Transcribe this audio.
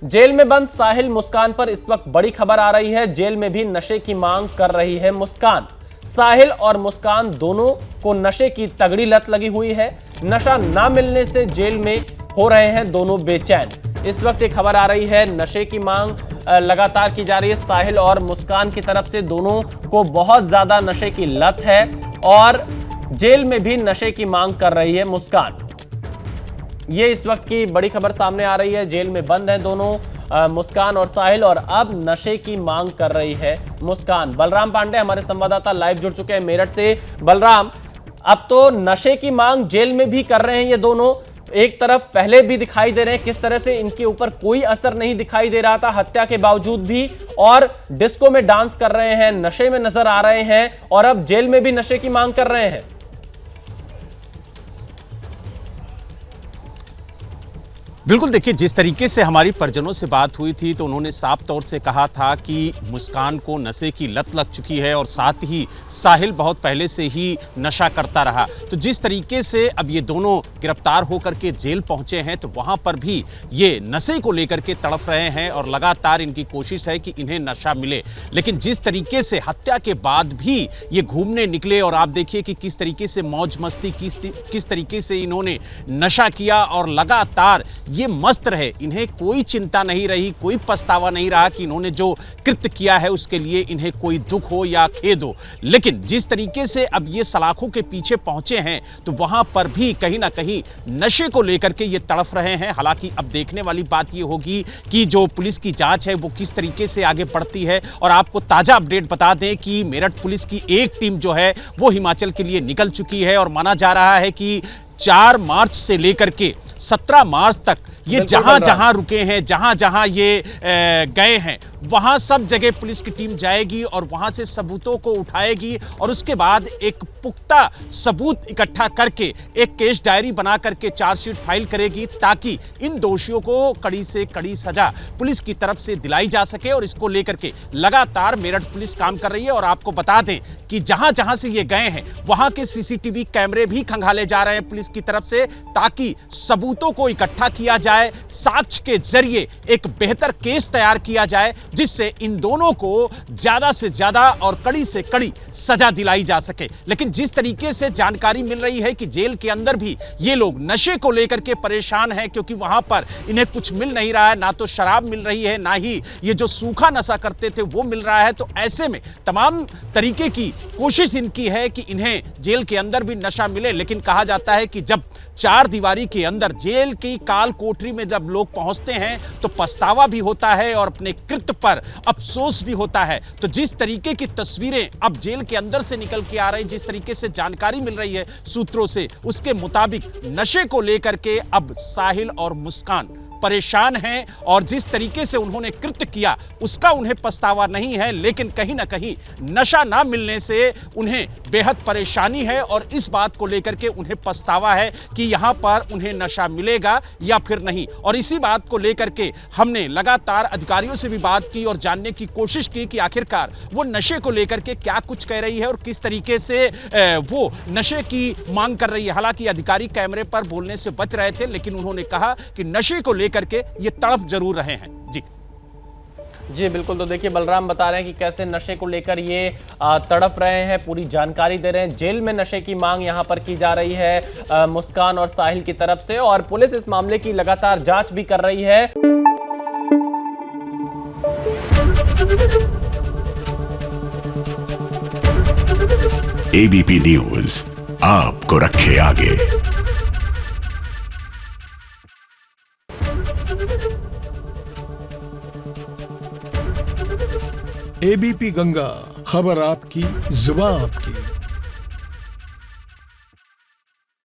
Jail में बंद साहिल मुस्कान पर इस वक्त बड़ी खबर आ रही है। जेल में भी नशे की मांग कर रही है मुस्कान। साहिल और मुस्कान दोनों को नशे की तगड़ी लत लगी हुई है। नशा ना मिलने से जेल में हो रहे हैं दोनों बेचैन। इस वक्त एक खबर आ रही है, नशे की मांग लगातार की जा रही है। साहिल और मुस्कान की तरफ से दोनों को बहुत ज्यादा नशे की लत है और जेल में भी नशे की मांग कर रही है मुस्कान। ये इस वक्त की बड़ी खबर सामने आ रही है। जेल में बंद है दोनों मुस्कान और साहिल और अब नशे की मांग कर रही है मुस्कान। बलराम पांडे हमारे संवाददाता लाइव जुड़ चुके हैं मेरठ से। बलराम, अब तो नशे की मांग जेल में भी कर रहे हैं ये दोनों। एक तरफ पहले भी दिखाई दे रहे हैं किस तरह से इनके ऊपर कोई असर नहीं दिखाई दे रहा था हत्या के बावजूद भी, और डिस्को में डांस कर रहे हैं, नशे में नजर आ रहे हैं और अब जेल में भी नशे की मांग कर रहे हैं। बिल्कुल, देखिए, जिस तरीके से हमारी परिजनों से बात हुई थी तो उन्होंने साफ तौर से कहा था कि मुस्कान को नशे की लत लग चुकी है और साथ ही साहिल बहुत पहले से ही नशा करता रहा। तो जिस तरीके से अब ये दोनों गिरफ्तार होकर के जेल पहुंचे हैं तो वहां पर भी ये नशे को लेकर के तड़प रहे हैं और लगातार इनकी कोशिश है कि इन्हें नशा मिले। लेकिन जिस तरीके से हत्या के बाद भी ये घूमने निकले और आप देखिए कि किस तरीके से मौज मस्ती, किस तरीके से इन्होंने नशा किया और लगातार ये मस्त रहे। इन्हें कोई चिंता नहीं रही, कोई पछतावा नहीं रहा कि इन्होंने जो कृत्य किया है उसके लिए इन्हें कोई दुख हो या खेद हो। लेकिन जिस तरीके से अब ये सलाखों के पीछे पहुंचे हैं तो वहां पर भी कहीं ना कहीं नशे को लेकर के ये तड़फ रहे हैं। हालांकि अब देखने वाली बात ये होगी कि जो पुलिस की जांच है वो किस तरीके से आगे बढ़ती है। और आपको ताजा अपडेट बता दें कि मेरठ पुलिस की एक टीम जो है वो हिमाचल के लिए निकल चुकी है और माना जा रहा है कि 4 मार्च से लेकर के 17 मार्च तक ये जहां जहां रुके हैं, जहां जहां ये गए हैं, वहां सब जगह पुलिस की टीम जाएगी और वहां से सबूतों को उठाएगी और उसके बाद एक पुख्ता सबूत इकट्ठा करके एक केस डायरी बना करके चार्जशीट फाइल करेगी ताकि इन दोषियों को कड़ी से कड़ी सजा पुलिस की तरफ से दिलाई जा सके। और इसको लेकर के लगातार मेरठ पुलिस काम कर रही है। और आपको बता दें कि जहां जहां से ये गए हैं वहां के सीसीटीवी कैमरे भी खंगाले जा रहे हैं पुलिस की तरफ से ताकि सबूतों को इकट्ठा किया जाए, साक्ष्य के जरिए एक बेहतर केस तैयार किया जाए जिससे इन दोनों को ज्यादा से ज्यादा और कड़ी से कड़ी सजा दिलाई जा सके। लेकिन जिस तरीके से जानकारी मिल रही है कि जेल के अंदर भी ये लोग नशे को लेकर के परेशान हैं क्योंकि वहां पर इन्हें कुछ मिल नहीं रहा है, ना तो शराब मिल रही है, ना ही ये जो सूखा नशा करते थे वो मिल रहा है। तो ऐसे में तमाम तरीके की कोशिश इनकी है कि इन्हें जेल के अंदर भी नशा मिले। लेकिन कहा जाता है कि जब 4 दीवारी के अंदर जेल की काल कोठरी में जब लोग पहुंचते हैं तो पछतावा भी होता है और अपने कृत्य पर अफसोस भी होता है। तो जिस तरीके की तस्वीरें अब जेल के अंदर से निकल के आ रही, जिस तरीके से जानकारी मिल रही है सूत्रों से, उसके मुताबिक नशे को लेकर के अब साहिल और मुस्कान परेशान हैं और जिस तरीके से उन्होंने कृत्य किया उसका उन्हें पछतावा नहीं है। लेकिन कहीं ना कहीं नशा ना मिलने से उन्हें बेहद परेशानी है और इस बात को लेकर के उन्हें पछतावा है कि यहां पर उन्हें नशा मिलेगा या फिर नहीं। और इसी बात को लेकर के हमने लगातार अधिकारियों से भी बात की और जानने की कोशिश की कि आखिरकार वो नशे को लेकर के क्या कुछ कह रही है और किस तरीके से वो नशे की मांग कर रही है। हालांकि अधिकारी कैमरे पर बोलने से बच रहे थे लेकिन उन्होंने कहा कि नशे को करके ये तड़प जरूर रहे हैं। जी बिल्कुल। तो देखिए, बलराम बता रहे हैं कि कैसे नशे को लेकर ये तड़प रहे हैं, पूरी जानकारी दे रहे हैं। जेल में नशे की मांग यहां पर की जा रही है मुस्कान और साहिल की तरफ से और पुलिस इस मामले की लगातार जांच भी कर रही है। एबीपी न्यूज आपको रखे आगे। एबीपी गंगा, खबर आपकी, जुबान आपकी।